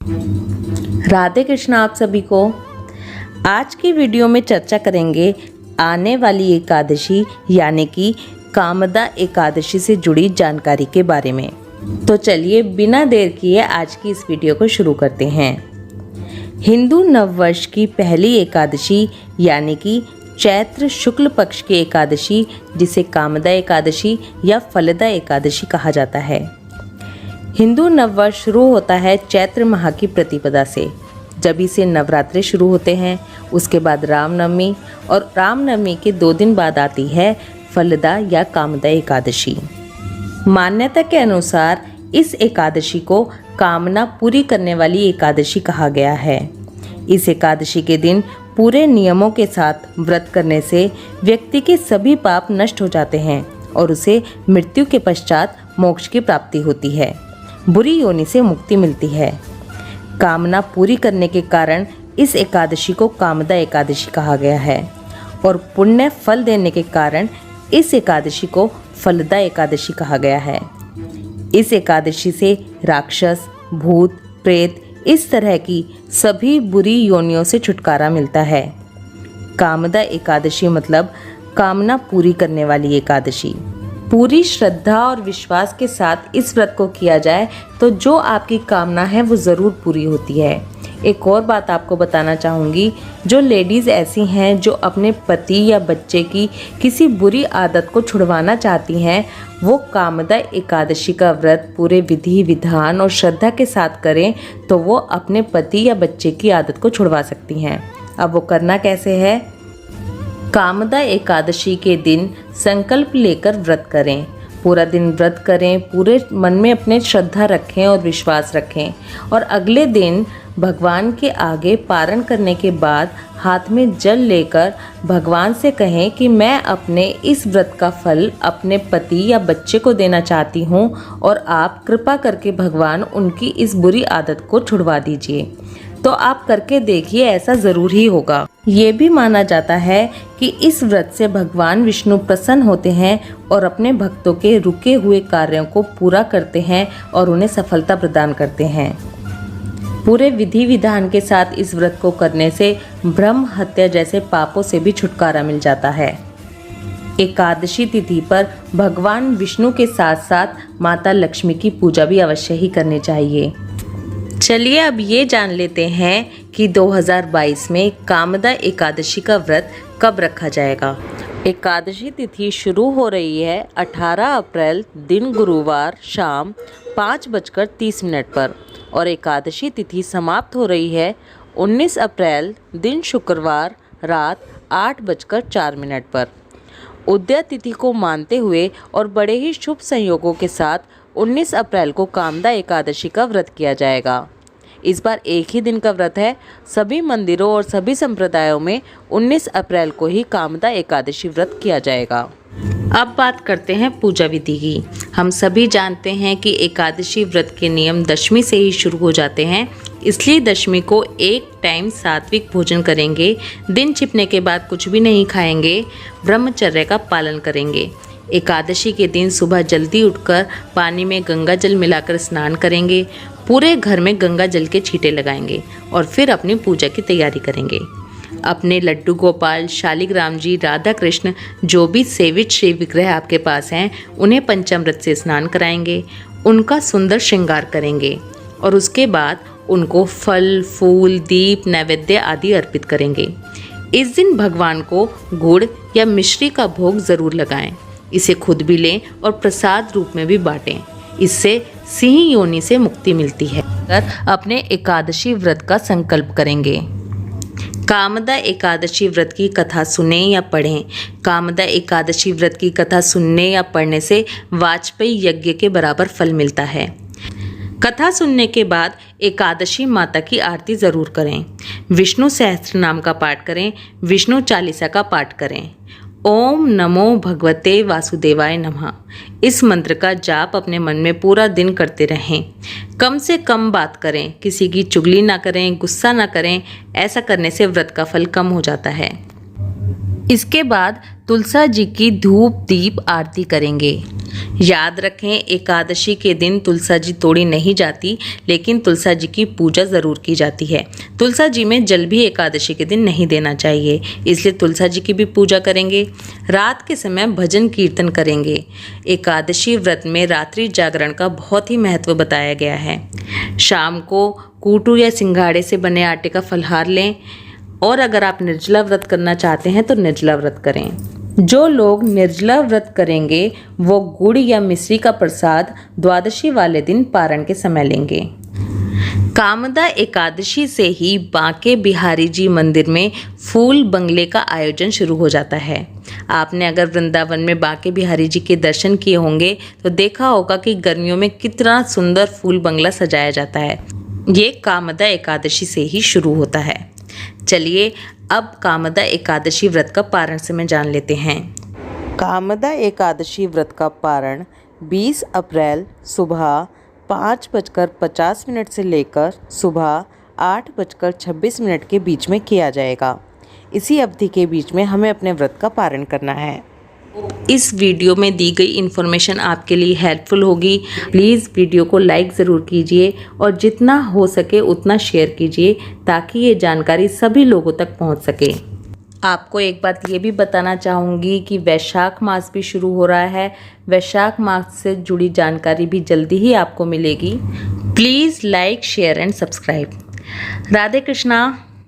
राधे कृष्ण आप सभी को। आज की वीडियो में चर्चा करेंगे आने वाली एकादशी यानी कि कामदा एकादशी से जुड़ी जानकारी के बारे में। तो चलिए बिना देर किए आज की इस वीडियो को शुरू करते हैं। हिंदू नववर्ष की पहली एकादशी यानी कि चैत्र शुक्ल पक्ष की एकादशी, जिसे कामदा एकादशी या फलदा एकादशी कहा जाता है। हिंदू नववर्ष शुरू होता है चैत्र माह की प्रतिपदा से, जब से नवरात्रे शुरू होते हैं। उसके बाद रामनवमी और रामनवमी के 2 दिन बाद आती है फलदा या कामदा एकादशी। मान्यता के अनुसार इस एकादशी को कामना पूरी करने वाली एकादशी कहा गया है। इस एकादशी के दिन पूरे नियमों के साथ व्रत करने से व्यक्ति के सभी पाप नष्ट हो जाते हैं और उसे मृत्यु के पश्चात मोक्ष की प्राप्ति होती है, बुरी योनि से मुक्ति मिलती है। कामना पूरी करने के कारण इस एकादशी को कामदा एकादशी कहा गया है और पुण्य फल देने के कारण इस एकादशी को फलदा एकादशी कहा गया है। इस एकादशी से राक्षस, भूत, प्रेत इस तरह की सभी बुरी योनियों से छुटकारा मिलता है। कामदा एकादशी मतलब कामना पूरी करने वाली एकादशी। पूरी श्रद्धा और विश्वास के साथ इस व्रत को किया जाए तो जो आपकी कामना है वो ज़रूर पूरी होती है। एक और बात आपको बताना चाहूँगी, जो लेडीज़ ऐसी हैं जो अपने पति या बच्चे की किसी बुरी आदत को छुड़वाना चाहती हैं, वो कामदा एकादशी का व्रत पूरे विधि विधान और श्रद्धा के साथ करें तो वो अपने पति या बच्चे की आदत को छुड़वा सकती हैं। अब वो करना कैसे है? कामदा एकादशी के दिन संकल्प लेकर व्रत करें। पूरा दिन व्रत करें, पूरे मन में अपने श्रद्धा रखें और विश्वास रखें और अगले दिन भगवान के आगे पारण करने के बाद हाथ में जल लेकर भगवान से कहें कि मैं अपने इस व्रत का फल अपने पति या बच्चे को देना चाहती हूँ और आप कृपा करके भगवान उनकी इस बुरी आदत को छुड़वा दीजिए। तो आप करके देखिए, ऐसा ज़रूर ही होगा। ये भी माना जाता है कि इस व्रत से भगवान विष्णु प्रसन्न होते हैं और अपने भक्तों के रुके हुए कार्यों को पूरा करते हैं और उन्हें सफलता प्रदान करते हैं। पूरे विधि विधान के साथ इस व्रत को करने से ब्रह्म हत्या जैसे पापों से भी छुटकारा मिल जाता है। एकादशी तिथि पर भगवान विष्णु के साथ साथ माता लक्ष्मी की पूजा भी अवश्य ही करनी चाहिए। चलिए अब ये जान लेते हैं कि 2022 में कामदा एकादशी का व्रत कब रखा जाएगा। एकादशी तिथि शुरू हो रही है 18 अप्रैल दिन गुरुवार शाम 5:30 पर और एकादशी तिथि समाप्त हो रही है 19 अप्रैल दिन शुक्रवार रात 8:04 पर। उदया तिथि को मानते हुए और बड़े ही शुभ संयोगों के साथ 19 अप्रैल को कामदा एकादशी का व्रत किया जाएगा। इस बार एक ही दिन का व्रत है। सभी मंदिरों और सभी संप्रदायों में 19 अप्रैल को ही कामदा एकादशी व्रत किया जाएगा। अब बात करते हैं पूजा विधि की। हम सभी जानते हैं कि एकादशी व्रत के नियम दशमी से ही शुरू हो जाते हैं, इसलिए दशमी को एक टाइम सात्विक भोजन करेंगे, दिन छिपने के बाद कुछ भी नहीं खाएंगे, ब्रह्मचर्य का पालन करेंगे। एकादशी के दिन सुबह जल्दी उठकर पानी में गंगा जल मिलाकर स्नान करेंगे, पूरे घर में गंगा जल के छींटे लगाएंगे और फिर अपनी पूजा की तैयारी करेंगे। अपने लड्डू गोपाल, शालिग्राम जी, राधा कृष्ण जो भी सेवित श्री विग्रह आपके पास हैं, उन्हें पंचामृत से स्नान कराएंगे, उनका सुंदर श्रृंगार करेंगे और उसके बाद उनको फल, फूल, दीप, नैवेद्य आदि अर्पित करेंगे। इस दिन भगवान को गुड़ या मिश्री का भोग ज़रूर लगाएं। इसे खुद भी लें और प्रसाद रूप में भी बांटें। इससे सिंह योनि से मुक्ति मिलती है। अपने एकादशी व्रत का संकल्प करेंगे। कामदा एकादशी व्रत की कथा सुने या पढ़ें। कामदा एकादशी व्रत की कथा सुनने या पढ़ने से वाजपेयी यज्ञ के बराबर फल मिलता है। कथा सुनने के बाद एकादशी माता की आरती ज़रूर करें। विष्णु सहस्त्र नाम का पाठ करें, विष्णु चालीसा का पाठ करें। ओम नमो भगवते वासुदेवाय नमः इस मंत्र का जाप अपने मन में पूरा दिन करते रहें। कम से कम बात करें, किसी की चुगली ना करें, गुस्सा ना करें। ऐसा करने से व्रत का फल कम हो जाता है। इसके बाद तुलसा जी की धूप दीप आरती करेंगे। याद रखें, एकादशी के दिन तुलसा जी तोड़ी नहीं जाती, लेकिन तुलसा जी की पूजा ज़रूर की जाती है। तुलसा जी में जल भी एकादशी के दिन नहीं देना चाहिए, इसलिए तुलसा जी की भी पूजा करेंगे। रात के समय भजन कीर्तन करेंगे। एकादशी व्रत में रात्रि जागरण का बहुत ही महत्व बताया गया है। शाम को कूटू या सिंघाड़े से बने आटे का फलहार लें, और अगर आप निर्जला व्रत करना चाहते हैं तो निर्जला व्रत करें। जो लोग निर्जला व्रत करेंगे वो गुड़ या मिश्री का प्रसाद द्वादशी वाले दिन पारण के समय लेंगे। कामदा एकादशी से ही बांके बिहारी जी मंदिर में फूल बंगले का आयोजन शुरू हो जाता है। आपने अगर वृंदावन में बांके बिहारी जी के दर्शन किए होंगे तो देखा होगा कि गर्मियों में कितना सुंदर फूल बंगला सजाया जाता है। ये कामदा एकादशी से ही शुरू होता है। चलिए अब कामदा एकादशी व्रत का पारण समय जान लेते हैं। कामदा एकादशी व्रत का पारण 20 अप्रैल सुबह 5:50 से लेकर सुबह 8:26 के बीच में किया जाएगा। इसी अवधि के बीच में हमें अपने व्रत का पारण करना है। इस वीडियो में दी गई इन्फॉर्मेशन आपके लिए हेल्पफुल होगी। प्लीज़ वीडियो को लाइक ज़रूर कीजिए और जितना हो सके उतना शेयर कीजिए ताकि ये जानकारी सभी लोगों तक पहुंच सके। आपको एक बात ये भी बताना चाहूँगी कि वैशाख मास भी शुरू हो रहा है। वैशाख मास से जुड़ी जानकारी भी जल्दी ही आपको मिलेगी। Please like, share and subscribe. Radhe Krishna.